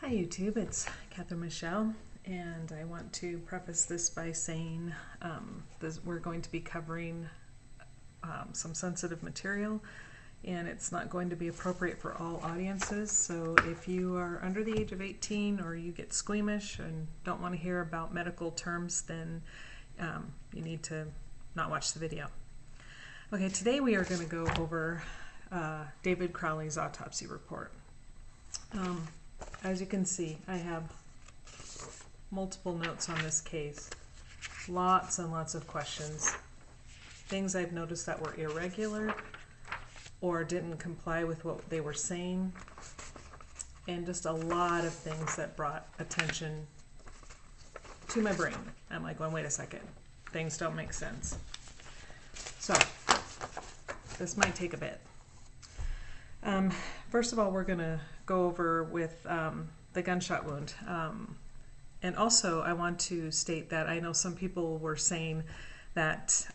Hi YouTube, it's Catherine Michelle, and I want to preface this by saying we're going to be covering some sensitive material, and it's not going to be appropriate for all audiences. So if you are under the age of 18 or you get squeamish and don't want to hear about medical terms, then you need to not watch the video. Okay, today we are going to go over David Crowley's autopsy report. As you can see, I have multiple notes on this case, lots and lots of questions, things I've noticed that were irregular or didn't comply with what they were saying, and just a lot of things that brought attention to my brain. I'm like, well, wait a second, things don't make sense. So this might take a bit. First of all, we're going to go over with the gunshot wound. And also, I want to state that I know some people were saying that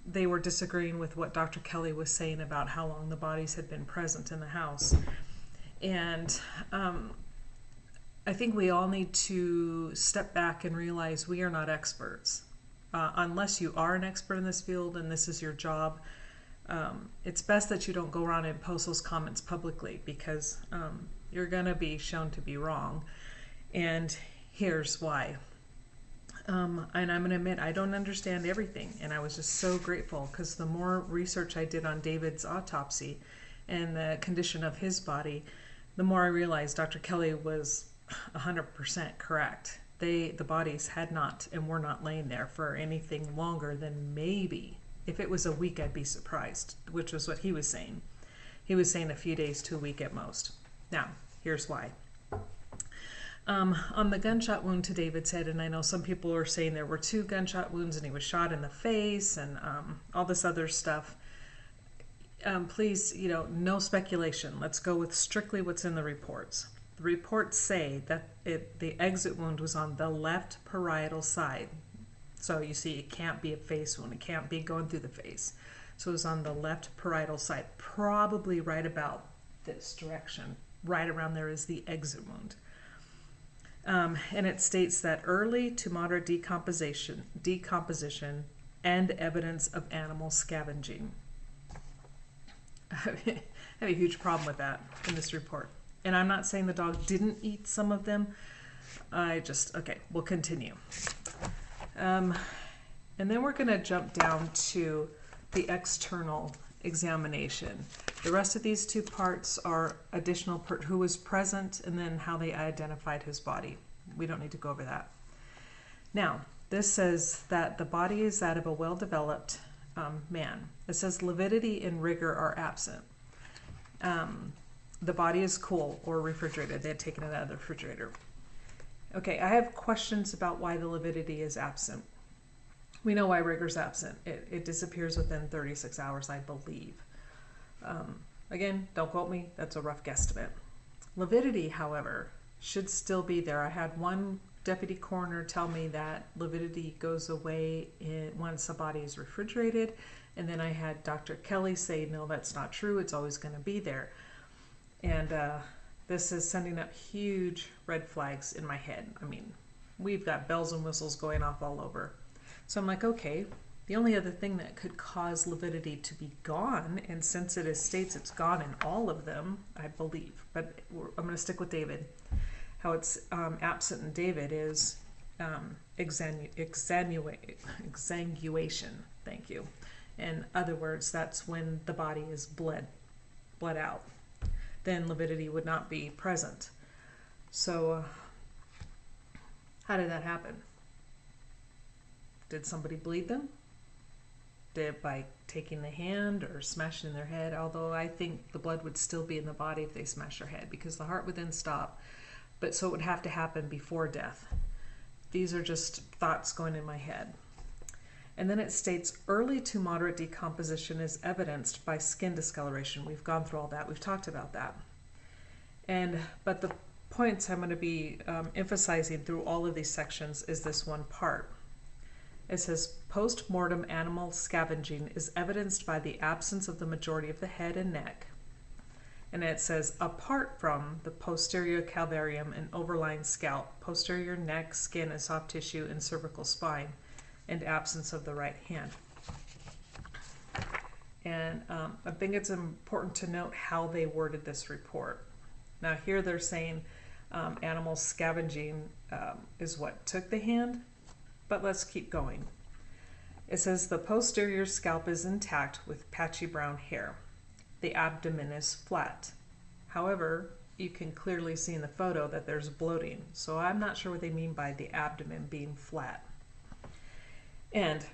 they were disagreeing with what Dr. Kelly was saying about how long the bodies had been present in the house. And I think we all need to step back and realize we are not experts. Unless you are an expert in this field and this is your job, it's best that you don't go around and post those comments publicly, because you're going to be shown to be wrong. And here's why. And I'm going to admit, I don't understand everything. And I was just so grateful, because the more research I did on David's autopsy and the condition of his body, the more I realized Dr. Kelly was 100% correct. The bodies had not and were not laying there for anything longer than maybe, if it was a week, I'd be surprised, which was what he was saying. He was saying a few days to a week at most. Now, here's why. On the gunshot wound to David's head, and I know some people are saying there were 2 gunshot wounds and he was shot in the face and all this other stuff. Please, no speculation. Let's go with strictly what's in the reports. The reports say that the exit wound was on the left parietal side. So you see, it can't be a face wound. It can't be going through the face. So it was on the left parietal side, probably right about this direction. Right around there is the exit wound. And it states that early to moderate decomposition and evidence of animal scavenging. I have a huge problem with that in this report. And I'm not saying the dog didn't eat some of them. Okay, we'll continue. And then we're going to jump down to the external examination. The rest of these 2 parts are additional who was present and then how they identified his body. We don't need to go over that. Now, this says that the body is that of a well-developed man. It says lividity and rigor are absent. The body is cool or refrigerated. They had taken it out of the refrigerator. Okay, I have questions about why the lividity is absent. We know why rigor is absent. It disappears within 36 hours, I believe. Again, don't quote me. That's a rough guesstimate. Lividity, however, should still be there. I had one deputy coroner tell me that lividity goes away once a body is refrigerated. And then I had Dr. Kelly say, no, that's not true. It's always going to be there. And this is sending up huge red flags in my head. I mean, we've got bells and whistles going off all over. So I'm like, okay, the only other thing that could cause lividity to be gone, and since it states it's gone in all of them, I believe, but I'm going to stick with David. How it's absent in David is exsanguation. Thank you. In other words, that's when the body is bled out. Then lividity would not be present. So how did that happen? Did somebody bleed them? By taking the hand or smashing their head? Although I think the blood would still be in the body if they smashed their head, because the heart would then stop. But so it would have to happen before death. These are just thoughts going in my head. And then it states early to moderate decomposition is evidenced by skin discoloration. We've gone through all that. We've talked about that. But the points I'm going to be emphasizing through all of these sections is this one part. It says post-mortem animal scavenging is evidenced by the absence of the majority of the head and neck, And it says, apart from the posterior calvarium and overlying scalp, posterior neck, skin, and soft tissue, and cervical spine, and absence of the right hand. And I think it's important to note how they worded this report. Now here they're saying animal scavenging is what took the hand, but let's keep going. It says the posterior scalp is intact with patchy brown hair. The abdomen is flat. However, you can clearly see in the photo that there's bloating, so I'm not sure what they mean by the abdomen being flat. And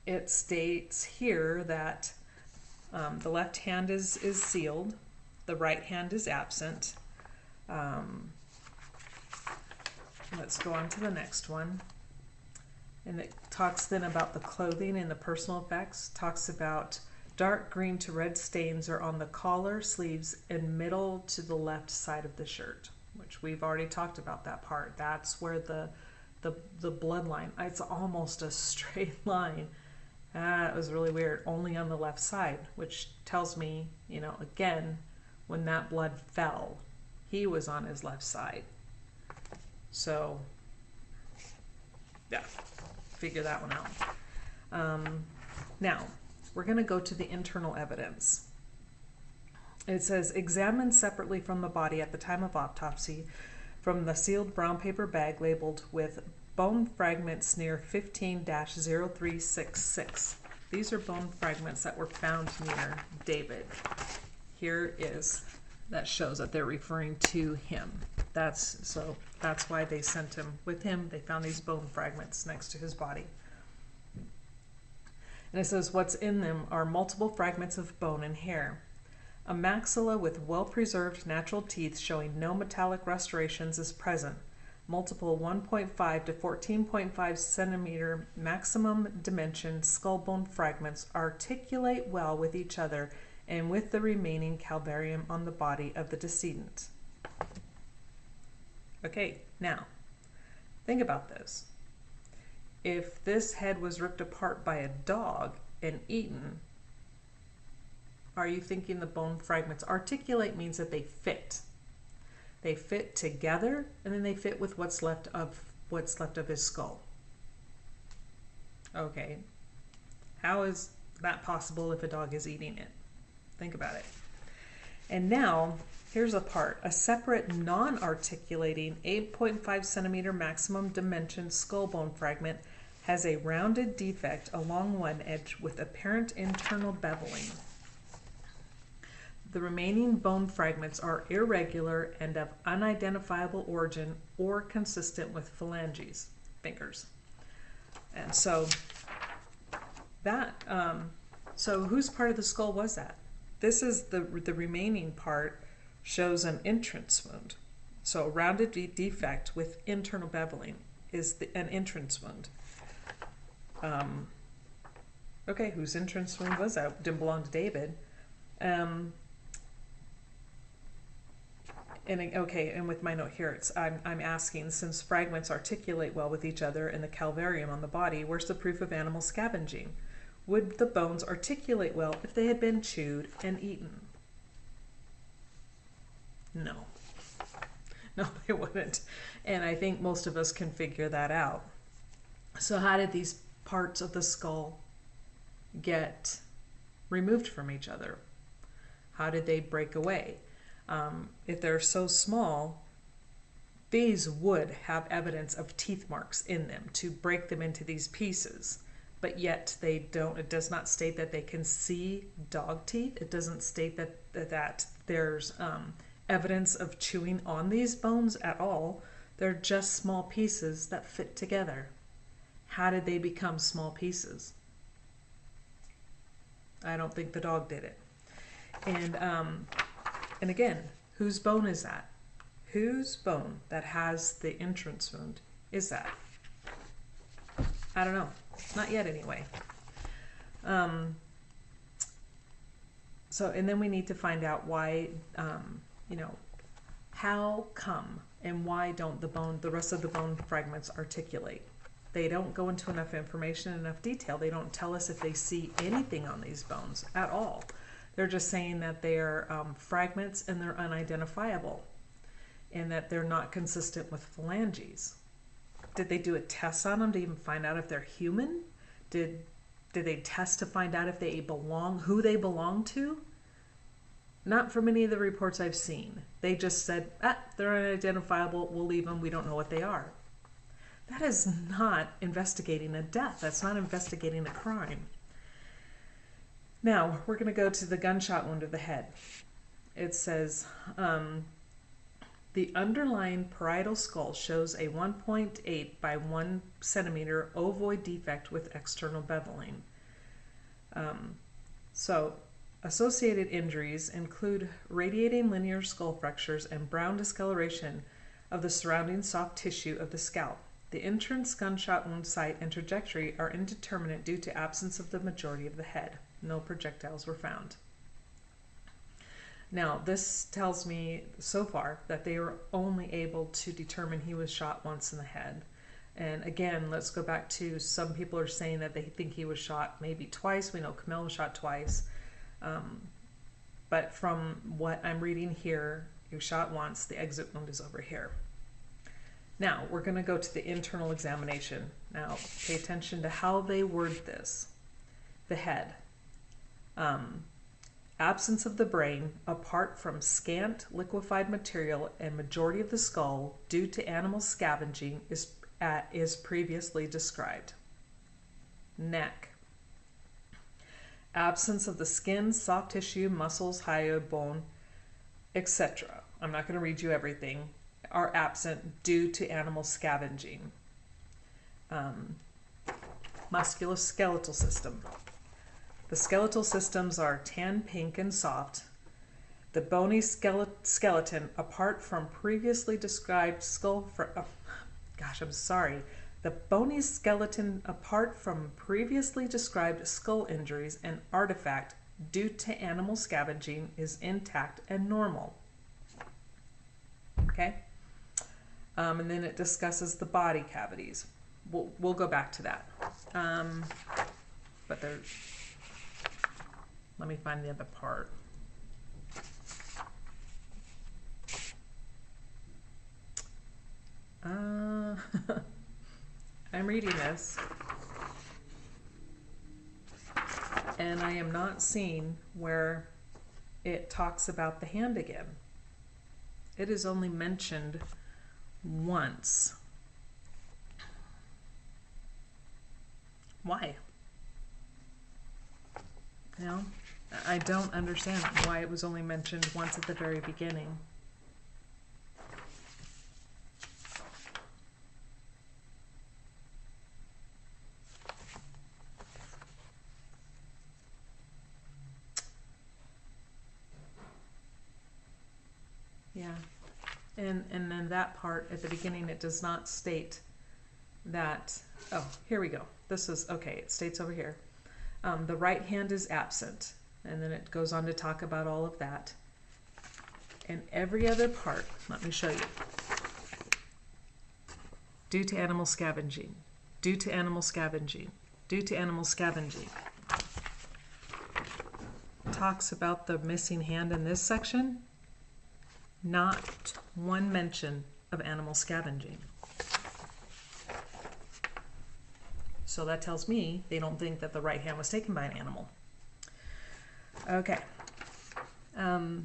it states here that the left hand is sealed, the right hand is absent. Let's go on to the next one. And it talks then about the clothing and the personal effects. Talks about dark green to red stains are on the collar, sleeves, and middle to the left side of the shirt, which we've already talked about that part. That's where the bloodline, it's almost a straight line. It was really weird, only on the left side, which tells me, you know, again, when that blood fell, he was on his left side. So, yeah, figure that one out. Now, we're going to go to the internal evidence. It says, examined separately from the body at the time of autopsy from the sealed brown paper bag labeled with bone fragments near 15-0366. These are bone fragments that were found near David. Here is, that shows that they're referring to him. That's why they sent him with him. They found these bone fragments next to his body. And it says what's in them are multiple fragments of bone and hair. A maxilla with well-preserved natural teeth showing no metallic restorations is present. Multiple 1.5 to 14.5 centimeter maximum dimension skull bone fragments articulate well with each other and with the remaining calvarium on the body of the decedent. Okay, now, think about this. If this head was ripped apart by a dog and eaten, are you thinking the bone fragments articulate means that they fit? They fit together, and then they fit with what's left of his skull. Okay, how is that possible if a dog is eating it? Think about it. And now, here's a part. A separate non-articulating 8.5 centimeter maximum dimension skull bone fragment has a rounded defect along one edge with apparent internal beveling. The remaining bone fragments are irregular and of unidentifiable origin or consistent with phalanges, fingers. And so that, so whose part of the skull was that? This is the remaining part shows an entrance wound. So a rounded defect with internal beveling is an entrance wound. Okay, whose entrance wound was that? Didn't belong to David. And with my note here, I'm asking, since fragments articulate well with each other in the calvarium on the body, where's the proof of animal scavenging? Would the bones articulate well if they had been chewed and eaten? No. No, they wouldn't. And I think most of us can figure that out. So how did these parts of the skull get removed from each other? How did they break away? If they're so small, these would have evidence of teeth marks in them to break them into these pieces, but yet they don't. It does not state that they can see dog teeth. It doesn't state that there's evidence of chewing on these bones at all. They're just small pieces that fit together. How did they become small pieces? I don't think the dog did it. And again, whose bone is that? Whose bone that has the entrance wound is that? I don't know. Not yet anyway. So, and then we need to find out why, how come and why don't the rest of the bone fragments articulate? They don't go into enough information, enough detail. They don't tell us if they see anything on these bones at all. They're just saying that they are fragments and they're unidentifiable, and that they're not consistent with phalanges. Did they do a test on them to even find out if they're human? Did they test to find out if they belong, who they belong to? Not from any of the reports I've seen. They just said, they're unidentifiable, we'll leave them, we don't know what they are. That is not investigating a death. That's not investigating a crime. Now, we're going to go to the gunshot wound of the head. It says, the underlying parietal skull shows a 1.8 by 1 centimeter ovoid defect with external beveling. So, associated injuries include radiating linear skull fractures and brown discoloration of the surrounding soft tissue of the scalp. The entrance gunshot wound site and trajectory are indeterminate due to absence of the majority of the head. No projectiles were found. Now, this tells me so far that they were only able to determine he was shot once in the head. And again, let's go back to, some people are saying that they think he was shot maybe twice. We know Campbell was shot twice. But from what I'm reading here, he was shot once. The exit wound is over here. Now, we're going to go to the internal examination. Now, pay attention to how they word this. The head. Absence of the brain, apart from scant liquefied material and majority of the skull due to animal scavenging, is previously described. Neck. Absence of the skin, soft tissue, muscles, hyoid bone, etc. I'm not going to read you everything. Are absent due to animal scavenging. Musculoskeletal system. The skeletal systems are tan, pink, and soft. The bony skeleton, apart from previously described skull... The bony skeleton, apart from previously described skull injuries and artifact due to animal scavenging, is intact and normal. Okay? And then it discusses the body cavities. We'll go back to that. But there's... Let me find the other part. I'm reading this, and I am not seeing where it talks about the hand again. It is only mentioned once. Why? You know, I don't understand why it was only mentioned once at the very beginning. Yeah, and then that part at the beginning, it does not state that, oh, here we go. This is, okay, it states over here. The right hand is absent, and then it goes on to talk about all of that. And every other part, let me show you. Due to animal scavenging, due to animal scavenging, due to animal scavenging. Talks about the missing hand in this section. Not one mention of animal scavenging. So that tells me they don't think that the right hand was taken by an animal. Okay. Now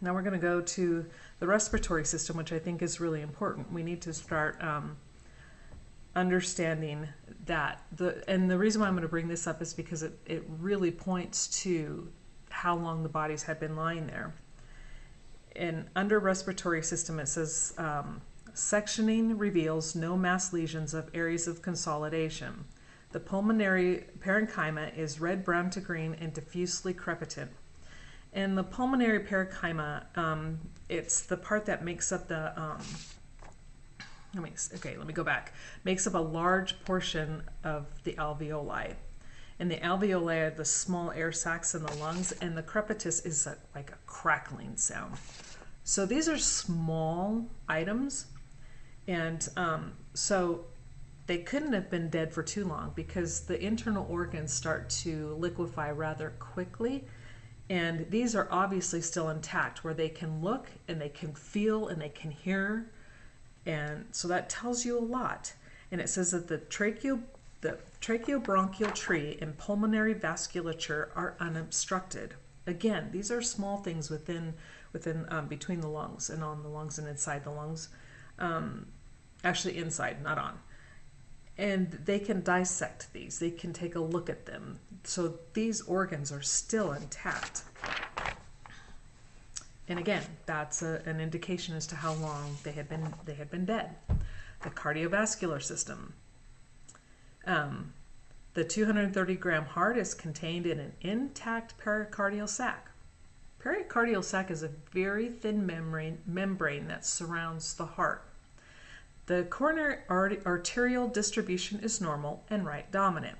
we're going to go to the respiratory system, which I think is really important. We need to start understanding that. And the reason why I'm going to bring this up is because it really points to how long the bodies had been lying there. And under respiratory system, it says, sectioning reveals no mass lesions of areas of consolidation. The pulmonary parenchyma is red, brown to green, and diffusely crepitant. And the pulmonary parenchyma, it's the part that makes up the, let me go back. Makes up a large portion of the alveoli. And the alveoli are the small air sacs in the lungs, and the crepitus is like a crackling sound. So these are small items. And so they couldn't have been dead for too long because the internal organs start to liquefy rather quickly. And these are obviously still intact, where they can look and they can feel and they can hear. And so that tells you a lot. And it says that the tracheobronchial tree and pulmonary vasculature are unobstructed. Again, these are small things between the lungs and on the lungs and inside the lungs. Actually inside, not on. And they can dissect these. They can take a look at them. So these organs are still intact. And again, that's an indication as to how long they had been dead. The cardiovascular system. The 230-gram heart is contained in an intact pericardial sac. Pericardial sac is a very thin membrane that surrounds the heart. The coronary arterial distribution is normal and right dominant.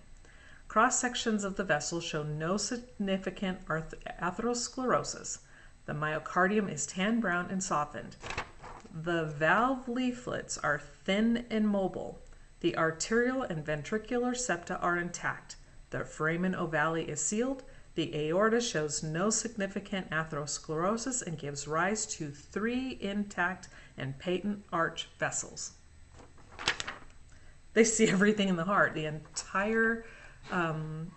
Cross sections of the vessel show no significant atherosclerosis. The myocardium is tan brown and softened. The valve leaflets are thin and mobile. The arterial and ventricular septa are intact. The foramen ovale is sealed. The aorta shows no significant atherosclerosis and gives rise to 3 intact and patent arch vessels. They see everything in the heart. The entire part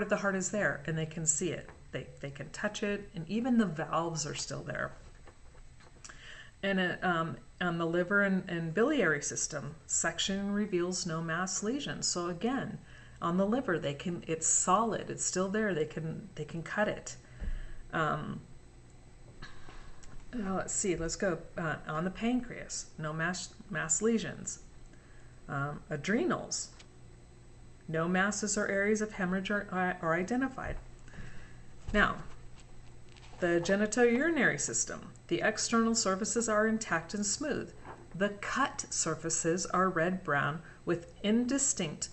of the heart is there, and they can see it. They can touch it, and even the valves are still there. And on the liver and biliary system, section reveals no mass lesions. So again, on the liver, it's solid. It's still there. They can cut it. Let's see. Let's go on the pancreas. No mass lesions. Adrenals. No masses or areas of hemorrhage are identified. Now, the genitourinary system. The external surfaces are intact and smooth. The cut surfaces are red-brown with indistinct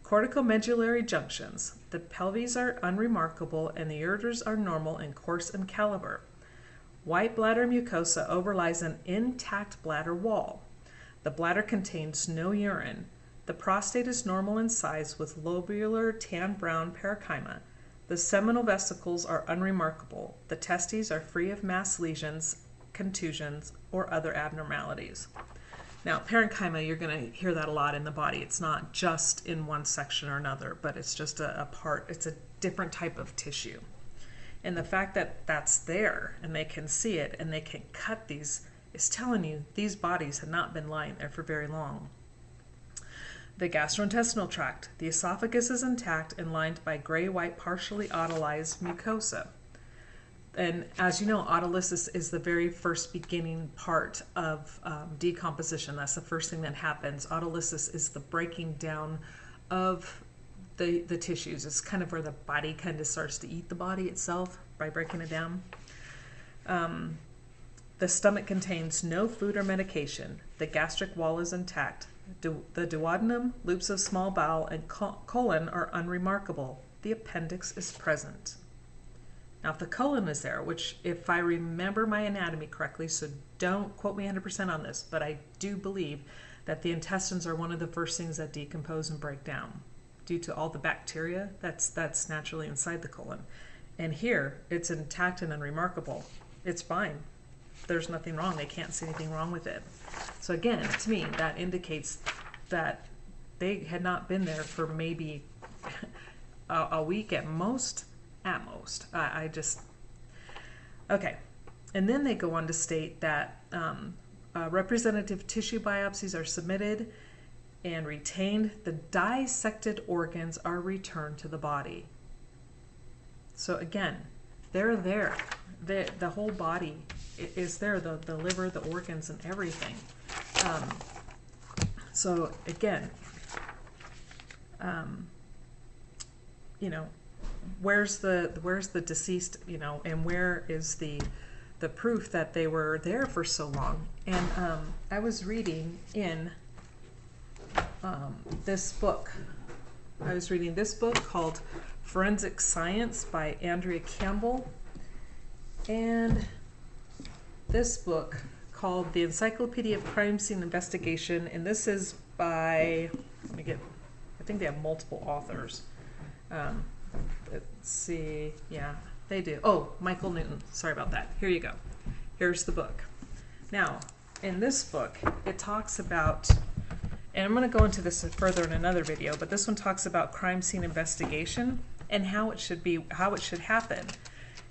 corticomedullary junctions. The pelvies are unremarkable and the ureters are normal and coarse in caliber. White bladder mucosa overlies an intact bladder wall. The bladder contains no urine. The prostate is normal in size with lobular tan-brown parenchyma. The seminal vesicles are unremarkable. The testes are free of mass lesions, contusions, or other abnormalities. Now, parenchyma, you're going to hear that a lot in the body. It's not just in one section or another, but it's just a part. It's a different type of tissue. And the fact that that's there and they can see it and they can cut these is telling you these bodies had not been lying there for very long. The gastrointestinal tract. The esophagus is intact and lined by gray-white partially otolized mucosa. And as you know, autolysis is the very first beginning part of decomposition. That's the first thing that happens. Autolysis is the breaking down of the tissues. It's kind of where the body kind of starts to eat the body itself by breaking it down. The stomach contains no food or medication. The gastric wall is intact. The duodenum, loops of small bowel, and colon are unremarkable. The appendix is present. Now, if the colon is there, which if I remember my anatomy correctly, so don't quote me 100% on this, but I do believe that the intestines are one of the first things that decompose and break down due to all the bacteria that's naturally inside the colon. And here, it's intact and unremarkable. It's fine. There's nothing wrong. They can't see anything wrong with it. So again, to me, that indicates that they had not been there for maybe a week at most. Okay. And then they go on to state that representative tissue biopsies are submitted and retained. The dissected organs are returned to the body. So again, they're there. The whole body is there, the liver, the organs, and everything. So again, where's the deceased, and where is the proof that they were there for so long? And I was reading in this book. I was reading this book called Forensic Science by Andrea Campbell, and this book called The Encyclopedia of Crime Scene Investigation, and this is by, let me get, I think they have multiple authors. Let's see, yeah, they do. Oh, Michael Newton, sorry about that. Here you go. Here's the book. Now, in this book, it talks about, and I'm going to go into this further in another video, but this one talks about crime scene investigation and how it should be, how it should happen.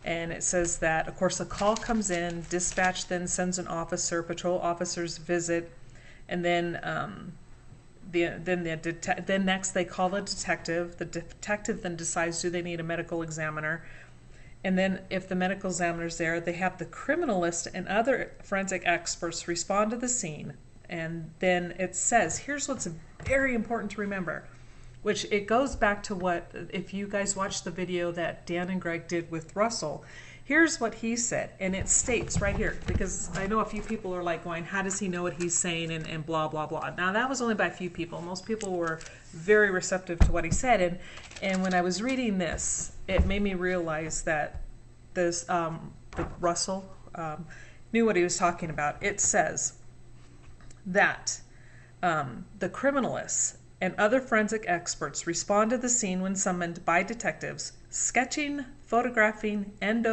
And it says that, of course, a call comes in, dispatch then sends an officer, patrol officers visit, and then then next they call a detective. The detective then decides, do they need a medical examiner? And then if the medical examiner's there, they have the criminalist and other forensic experts respond to the scene. And then it says, here's what's very important to remember, which it goes back to what, if you guys watched the video that Dan and Greg did with Russell, here's what he said, and it states right here, because I know a few people are like going, how does he know what he's saying, and blah, blah, blah. Now, that was only by a few people. Most people were very receptive to what he said, and when I was reading this, it made me realize that this Russell knew what he was talking about. It says that the criminalists and other forensic experts respond to the scene when summoned by detectives, sketching, photographing, and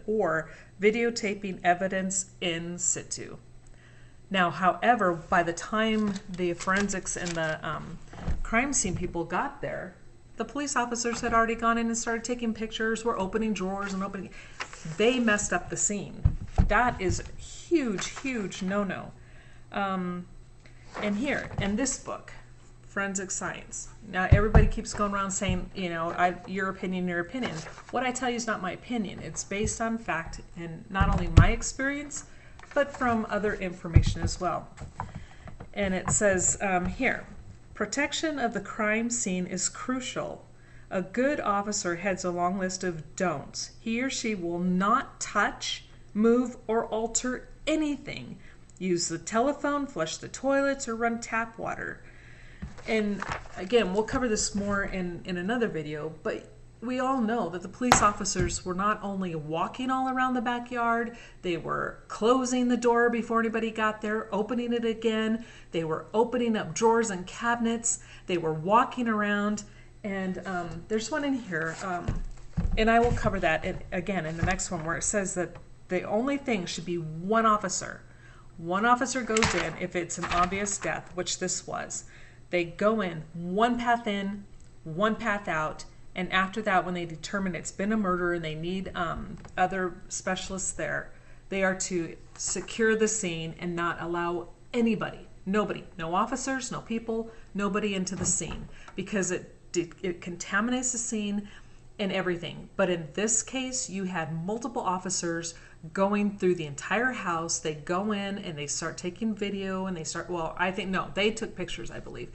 or videotaping evidence in situ. Now, however, by the time the forensics and the crime scene people got there, the police officers had already gone in and started taking pictures, were opening drawers and opening. They messed up the scene. That is huge, huge no-no. And here, in this book, Forensic Science. Now, everybody keeps going around saying, you know, your opinion, your opinion. What I tell you is not my opinion. It's based on fact and not only my experience, but from other information as well. And it says here, protection of the crime scene is crucial. A good officer heads a long list of don'ts. He or she will not touch, move, or alter anything. Use the telephone, flush the toilets, or run tap water. And again, we'll cover this more in another video, but we all know that the police officers were not only walking all around the backyard, they were closing the door before anybody got there, opening it again, they were opening up drawers and cabinets, they were walking around, and there's one in here, and I will cover that again in the next one, where it says that the only thing should be one officer. One officer goes in if it's an obvious death, which this was. They go in, one path in, one path out, and after that, when they determine it's been a murder and they need other specialists there, they are to secure the scene and not allow anybody, nobody, no officers, no people, nobody into the scene, because it contaminates the scene and everything. But in this case, you had multiple officers going through the entire house. They go in and they start taking video and they start, well, I think, no, they took pictures, I believe.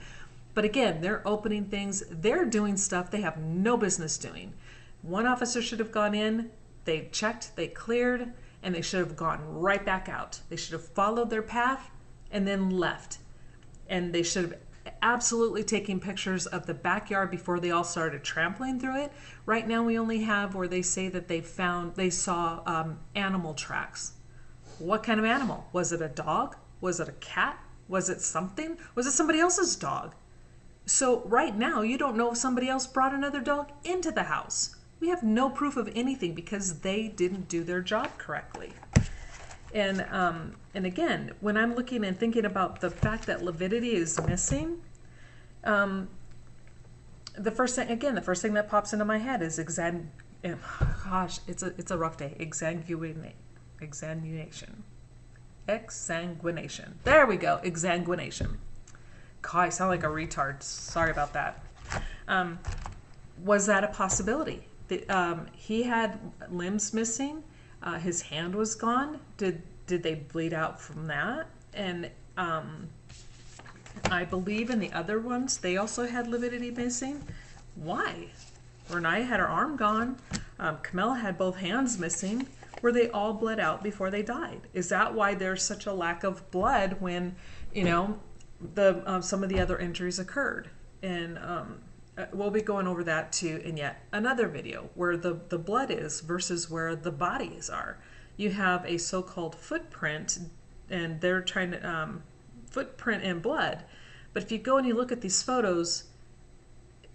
But again, they're opening things, they're doing stuff they have no business doing. One officer should have gone in, they checked, they cleared, and they should have gone right back out. They should have followed their path and then left. And they should have absolutely taken pictures of the backyard before they all started trampling through it. Right now we only have where they say that they saw animal tracks. What kind of animal? Was it a dog? Was it a cat? Was it something? Was it somebody else's dog? So right now you don't know if somebody else brought another dog into the house. We have no proof of anything because they didn't do their job correctly. And again, when I'm looking and thinking about the fact that lividity is missing, the first thing that pops into my head is it's a rough day. Exsanguination. There we go. Exsanguination. God, I sound like a retard. Sorry about that. Was that a possibility? He had limbs missing. His hand was gone. Did they bleed out from that? And I believe in the other ones, they also had lividity missing. Why? Renee had her arm gone. Campbell had both hands missing. Were they all bled out before they died? Is that why there's such a lack of blood when, you know, some of the other injuries occurred? And we'll be going over that too in yet another video, where the blood is versus where the bodies are. You have a so-called footprint, and they're trying to footprint in blood, But if you go and you look at these photos,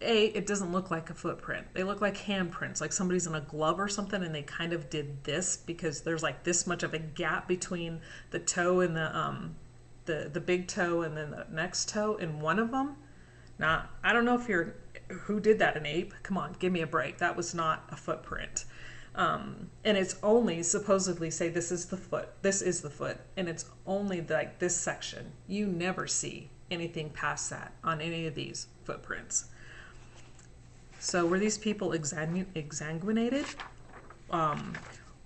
it doesn't look like a footprint. They look like handprints, like somebody's in a glove or something, and they kind of did this because there's like this much of a gap between the toe and the big toe and then the next toe in one of them. Now, I don't know who did that, an ape? Come on, give me a break. That was not a footprint. And it's only supposedly say this is the foot, and it's only like this section. You never see anything past that on any of these footprints. So were these people exsanguinated?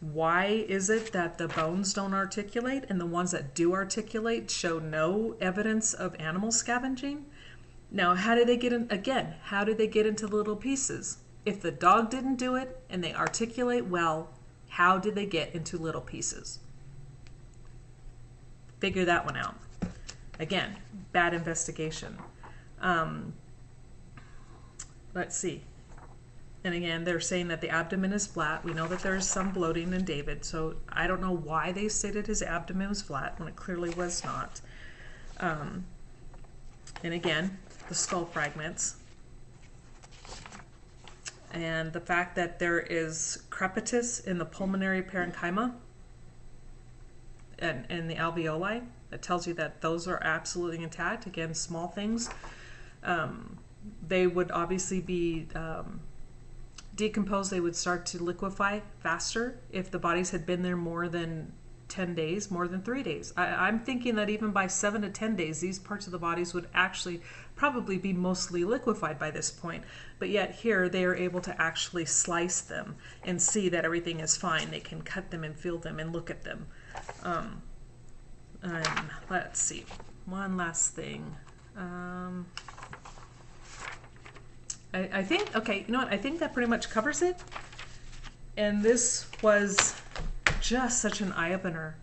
Why is it that the bones don't articulate and the ones that do articulate show no evidence of animal scavenging? Now, how did they get in? Again, how did they get into little pieces? If the dog didn't do it and they articulate well, how did they get into little pieces? Figure that one out. Again, bad investigation. Let's see. And again, they're saying that the abdomen is flat. We know that there's some bloating in David, so I don't know why they stated his abdomen was flat when it clearly was not. And again, the skull fragments. And the fact that there is crepitus in the pulmonary parenchyma and the alveoli, that tells you that those are absolutely intact. Again, small things. They would obviously be decomposed. They would start to liquefy faster if the bodies had been there more than 10 days, more than 3 days. I'm thinking that even by 7 to 10 days, these parts of the bodies would actually probably be mostly liquefied by this point. But yet here they are able to actually slice them and see that everything is fine. They can cut them and feel them and look at them. Let's see. One last thing. I think, okay, you know what? I think that pretty much covers it. And this was just such an eye-opener.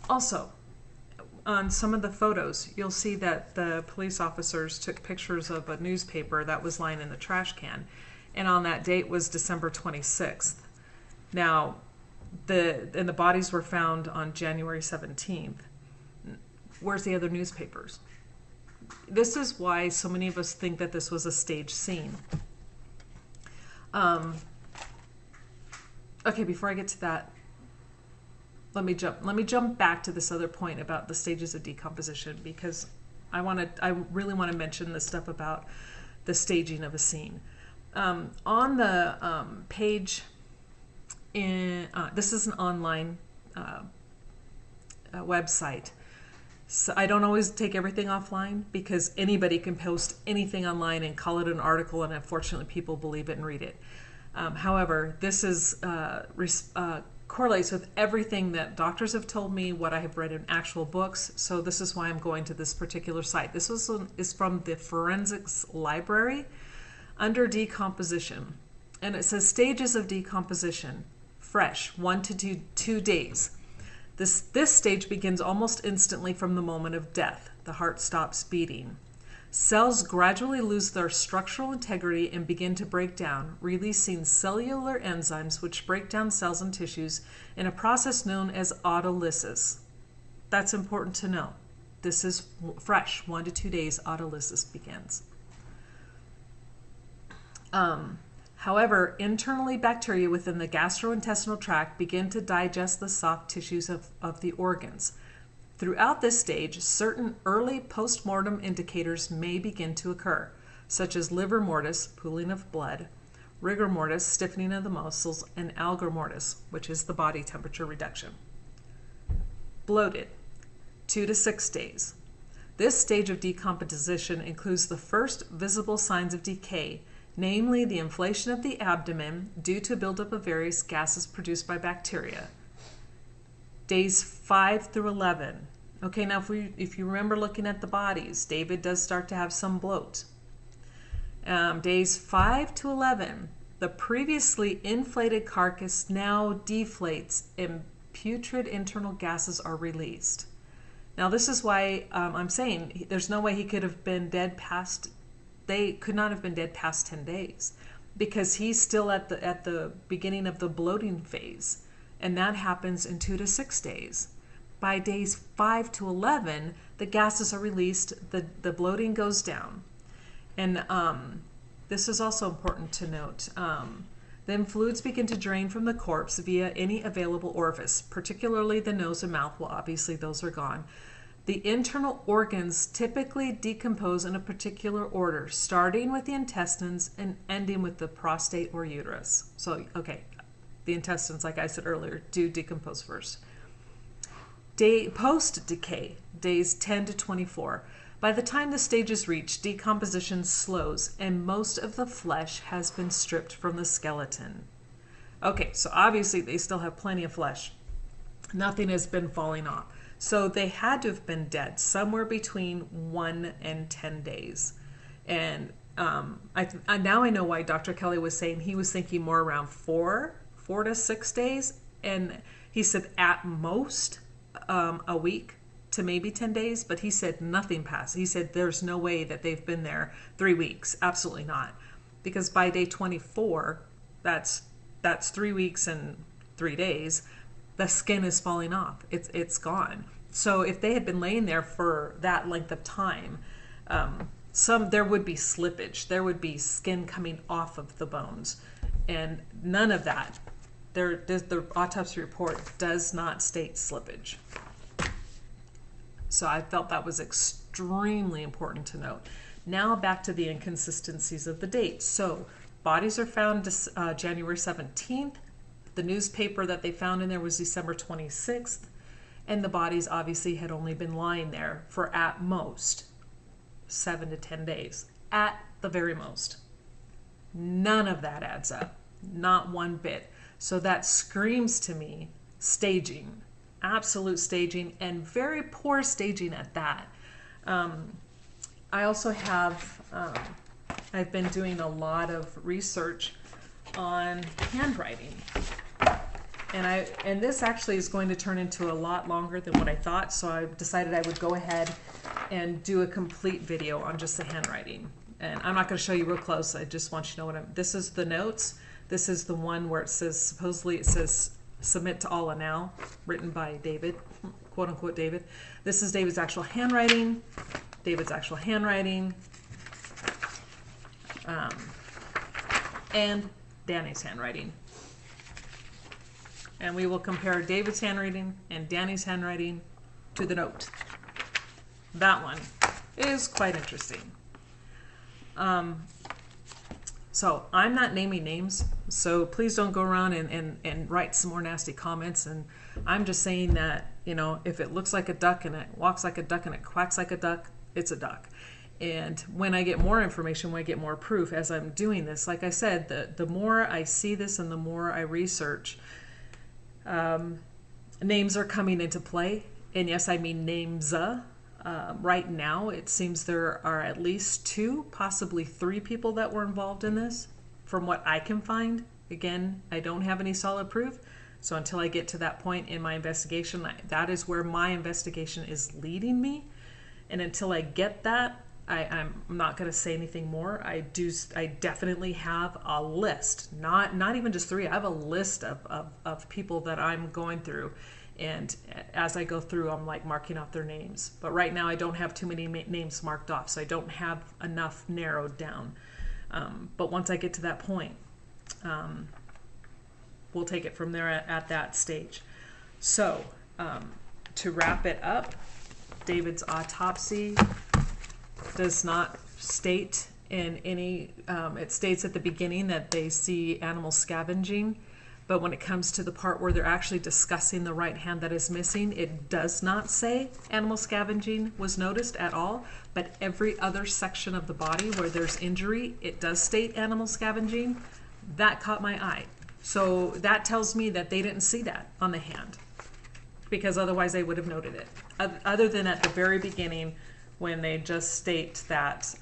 Also, on some of the photos, you'll see that the police officers took pictures of a newspaper that was lying in the trash can. And on that date was December 26th. Now, the bodies were found on January 17th. Where's the other newspapers? This is why so many of us think that this was a staged scene. Okay, before I get to that, let me jump back to this other point about the stages of decomposition, because I really want to mention the stuff about the staging of a scene. On the page in this is an online website. So I don't always take everything offline because anybody can post anything online and call it an article, and unfortunately people believe it and read it. However, this is correlates with everything that doctors have told me, what I have read in actual books, so this is why I'm going to this particular site. This is from the Forensics Library under decomposition, and it says stages of decomposition: fresh, 1 to 2 days. This stage begins almost instantly from the moment of death. The heart stops beating. Cells gradually lose their structural integrity and begin to break down, releasing cellular enzymes which break down cells and tissues in a process known as autolysis. That's important to know. This is fresh, 1 to 2 days, autolysis begins. However, internally, bacteria within the gastrointestinal tract begin to digest the soft tissues of the organs. Throughout this stage, certain early post-mortem indicators may begin to occur, such as livor mortis, pooling of blood, rigor mortis, stiffening of the muscles, and algor mortis, which is the body temperature reduction. Bloated, 2 to 6 days. This stage of decomposition includes the first visible signs of decay, namely the inflation of the abdomen due to buildup of various gases produced by bacteria. Days 5 through 11. Okay, now if you remember looking at the bodies, David does start to have some bloat. Days 5 to 11, the previously inflated carcass now deflates and putrid internal gases are released. Now this is why I'm saying there's no way he could have been dead past, they could not have been dead past 10 days, because he's still at the beginning of the bloating phase, and that happens in 2 to 6 days. by days 5 to 11, the gases are released, the bloating goes down. And this is also important to note. Then fluids begin to drain from the corpse via any available orifice, particularly the nose and mouth. Well, obviously those are gone. The internal organs typically decompose in a particular order, starting with the intestines and ending with the prostate or uterus. So, okay, the intestines, like I said earlier, do decompose first. Post-decay, days 10 to 24. By the time the stage is reached, decomposition slows and most of the flesh has been stripped from the skeleton. Okay, so obviously they still have plenty of flesh. Nothing has been falling off. So they had to have been dead somewhere between 1 and 10 days. And now I know why Dr. Kelly was saying he was thinking more around 4 to 6 days. And he said at most a week to maybe 10 days, but he said nothing passed. He said there's no way that they've been there 3 weeks. Absolutely not. Because by day 24, that's 3 weeks and 3 days, the skin is falling off. It's gone. So if they had been laying there for that length of time, there would be slippage. There would be skin coming off of the bones. And none of that. The autopsy report does not state slippage. So I felt that was extremely important to note. Now back to the inconsistencies of the dates. So bodies are found January 17th. The newspaper that they found in there was December 26th. And the bodies obviously had only been lying there for at most 7 to 10 days. At the very most. None of that adds up. Not one bit. So that screams to me staging. Absolute staging, and very poor staging at that. I also have, I've been doing a lot of research on handwriting. And this actually is going to turn into a lot longer than what I thought, so I decided I would go ahead and do a complete video on just the handwriting. And I'm not going to show you real close, I just want you to know what this is the notes. This is the one where it says, supposedly it says, submit to Allah now, written by David, quote unquote David. This is David's actual handwriting, and Danny's handwriting. And we will compare David's handwriting and Danny's handwriting to the note. That one is quite interesting. So I'm not naming names, so please don't go around and write some more nasty comments. And I'm just saying that, you know, if it looks like a duck and it walks like a duck and it quacks like a duck, it's a duck. And when I get more information, when I get more proof as I'm doing this, like I said, the more I see this and the more I research, names are coming into play. And yes, I mean names. Right now, it seems there are at least 2, possibly 3 people that were involved in this, from what I can find. Again, I don't have any solid proof, so until I get to that point in my investigation, that is where my investigation is leading me. And until I get that, I'm not going to say anything more. I definitely have a list, not even just 3. I have a list of people that I'm going through. And as I go through, I'm like marking off their names. But right now, I don't have too many names marked off, so I don't have enough narrowed down. But once I get to that point, we'll take it from there at that stage. So to wrap it up, David's autopsy does not state in any, it states at the beginning that they see animal scavenging. But when it comes to the part where they're actually discussing the right hand that is missing, it does not say animal scavenging was noticed at all. But every other section of the body where there's injury, it does state animal scavenging. That caught my eye. So that tells me that they didn't see that on the hand, because otherwise they would have noted it. Other than at the very beginning when they just state that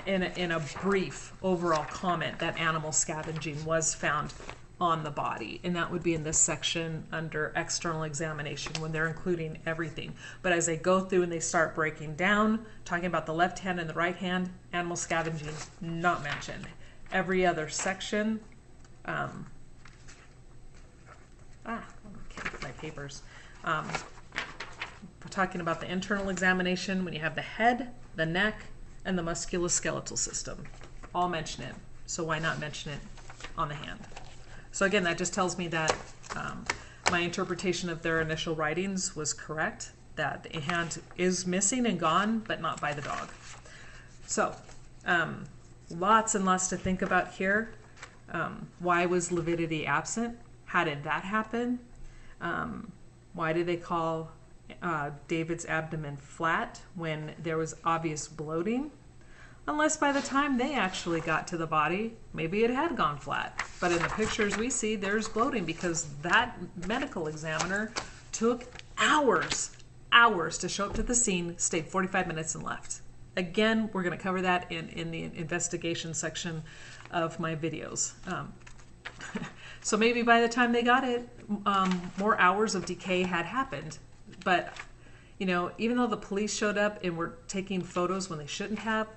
in a brief overall comment that animal scavenging was found on the body, and that would be in this section under external examination when they're including everything. But as they go through and they start breaking down, talking about the left hand and the right hand, animal scavenging not mentioned. Every other section, my papers. We're talking about the internal examination when you have the head, the neck, and the musculoskeletal system. All mention it. So why not mention it on the hand? So again, that just tells me that my interpretation of their initial writings was correct, that the hand is missing and gone, but not by the dog. So lots and lots to think about here. Why was lividity absent? How did that happen? Why did they call David's abdomen flat when there was obvious bloating? Unless by the time they actually got to the body, maybe it had gone flat. But in the pictures we see, there's bloating because that medical examiner took hours to show up to the scene, stayed 45 minutes and left. Again, we're going to cover that in the investigation section of my videos. So maybe by the time they got it, more hours of decay had happened. But, you know, even though the police showed up and were taking photos when they shouldn't have,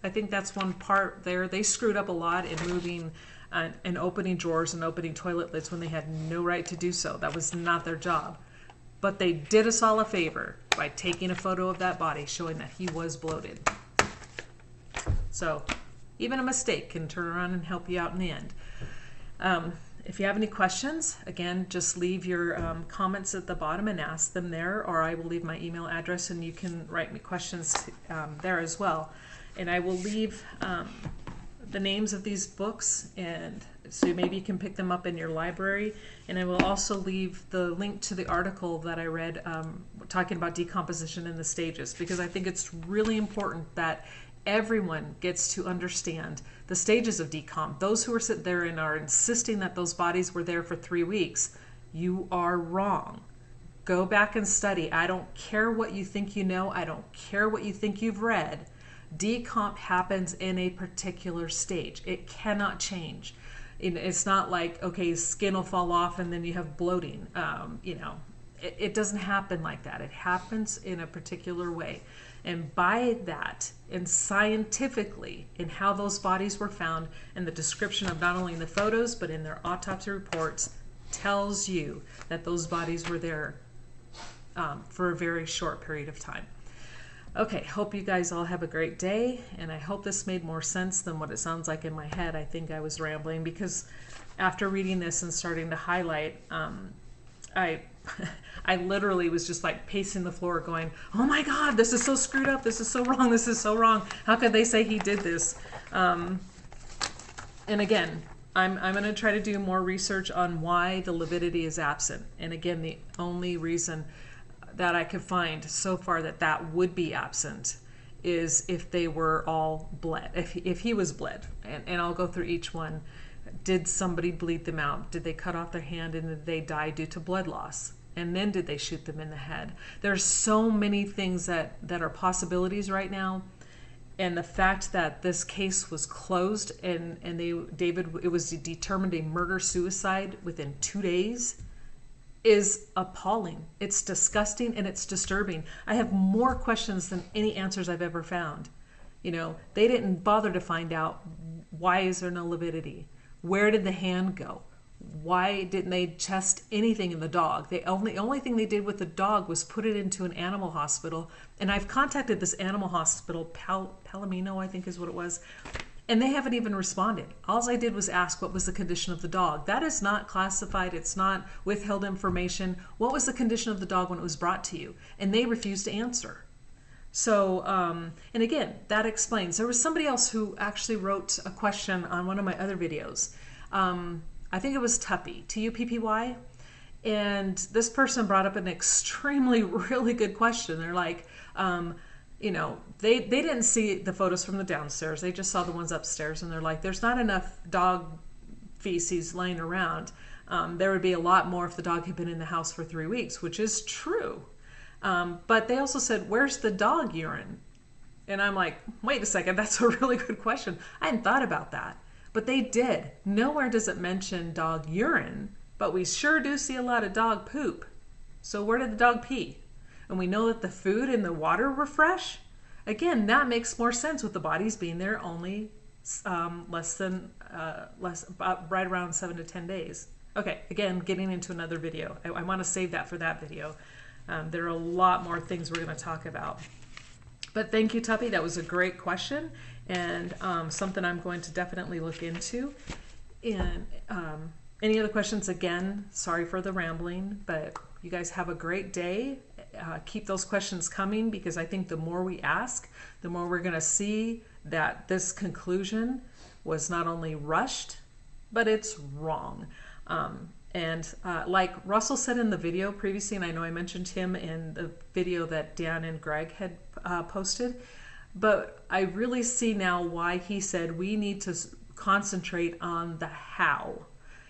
I think that's one part there. They screwed up a lot in moving and opening drawers and opening toilet lids when they had no right to do so. That was not their job. But they did us all a favor by taking a photo of that body showing that he was bloated. So even a mistake can turn around and help you out in the end. If you have any questions, again, just leave your comments at the bottom and ask them there, or I will leave my email address and you can write me questions there as well. And I will leave the names of these books, and so maybe you can pick them up in your library. And I will also leave the link to the article that I read talking about decomposition in the stages, because I think it's really important that everyone gets to understand the stages of decomp. Those who are sitting there and are insisting that those bodies were there for 3 weeks, you are wrong. Go back and study. I don't care what you think you know. I don't care what you think you've read. Decomp happens in a particular stage. It cannot change. It's not like, okay, skin will fall off and then you have bloating. You know, it doesn't happen like that. It happens in a particular way. And by that, and scientifically, in how those bodies were found, and the description of not only in the photos, but in their autopsy reports, tells you that those bodies were there for a very short period of time. Okay, hope you guys all have a great day, and I hope this made more sense than what it sounds like in my head. I think I was rambling because after reading this and starting to highlight, I literally was just like pacing the floor going, oh my God, this is so screwed up. This is so wrong. This is so wrong. How could they say he did this? And again, I'm going to try to do more research on why the lividity is absent. And again, the only reason that I could find so far that would be absent is if they were all bled, if he was bled. And I'll go through each one. Did somebody bleed them out? Did they cut off their hand and did they die due to blood loss? And then did they shoot them in the head? There's so many things that are possibilities right now. And the fact that this case was closed and it was determined a murder-suicide within 2 days is appalling. It's disgusting and it's disturbing. I have more questions than any answers I've ever found. You know, they didn't bother to find out why is there no lividity? Where did the hand go? Why didn't they test anything in the dog? The only thing they did with the dog was put it into an animal hospital. And I've contacted this animal hospital, Palomino, I think is what it was, and they haven't even responded. All I did was ask what was the condition of the dog. That is not classified. It's not withheld information. What was the condition of the dog when it was brought to you? And they refused to answer. So, and again, that explains. There was somebody else who actually wrote a question on one of my other videos. I think it was Tuppy, Tuppy. And this person brought up an extremely, really good question. They're like, you know, they didn't see the photos from the downstairs. They just saw the ones upstairs. And they're like, there's not enough dog feces laying around. There would be a lot more if the dog had been in the house for 3 weeks, which is true. But they also said, where's the dog urine? And I'm like, wait a second, that's a really good question. I hadn't thought about that. But they did. Nowhere does it mention dog urine, but we sure do see a lot of dog poop. So where did the dog pee? And we know that the food and the water were fresh. Again, that makes more sense with the bodies being there only right around 7 to 10 days. Okay, again, getting into another video. I want to save that for that video. There are a lot more things we're going to talk about. But thank you, Tuppy. That was a great question, and something I'm going to definitely look into. And any other questions? Again, sorry for the rambling, but you guys have a great day. Keep those questions coming, because I think the more we ask, the more we're going to see that this conclusion was not only rushed, but it's wrong. Like Russell said in the video previously, and I know I mentioned him in the video that Dan and Greg had posted, but I really see now why he said we need to concentrate on the how.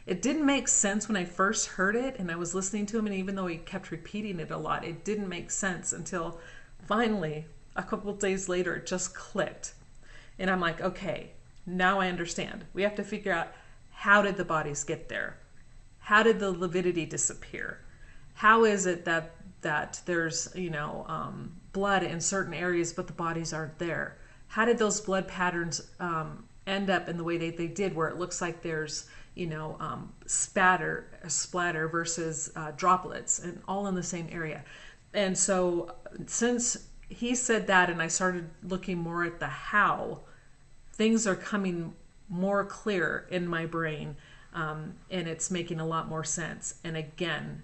It didn't make sense when I first heard it and I was listening to him, and even though he kept repeating it a lot, it didn't make sense until finally a couple of days later it just clicked. And I'm like, okay, now I understand. We have to figure out, how did the bodies get there? How did the lividity disappear? How is it that there's, blood in certain areas but the bodies aren't there? How did those blood patterns end up in the way they did, where it looks like there's splatter versus droplets, and all in the same area? And so since he said that and I started looking more at the how, things are coming more clear in my brain, and it's making a lot more sense. And again,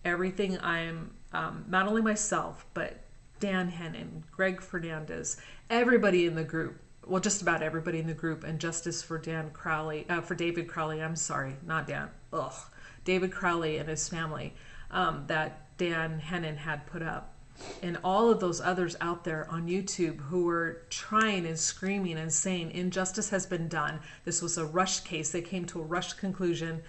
everything I'm, not only myself, but Dan Hennon, Greg Fernandez, everybody in the group, well, just about everybody in the group, and justice for David Crowley, David Crowley and his family, that Dan Hennon had put up. And all of those others out there on YouTube who were trying and screaming and saying injustice has been done. This was a rushed case. They came to a rushed conclusion.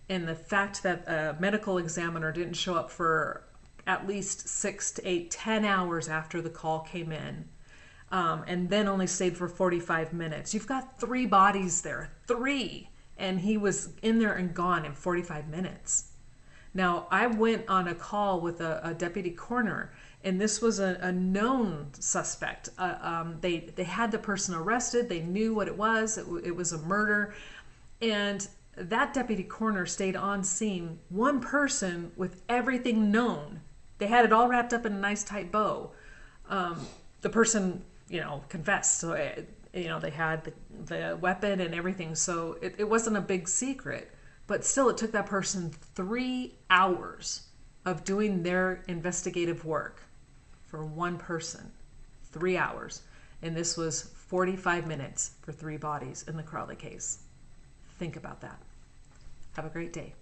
And the fact that a medical examiner didn't show up for at least 6 to 8, 10 hours after the call came in, and then only stayed for 45 minutes. You've got 3 bodies there, 3. And he was in there and gone in 45 minutes. Now, I went on a call with a deputy coroner, and this was a known suspect. They had the person arrested. They knew what it was. It was a murder. And that deputy coroner stayed on scene, one person with everything known. They had it all wrapped up in a nice tight bow. The person, confessed. So, they had the weapon and everything. So it wasn't a big secret. But still, it took that person 3 hours of doing their investigative work for one person. 3 hours. And this was 45 minutes for 3 bodies in the Crowley case. Think about that. Have a great day.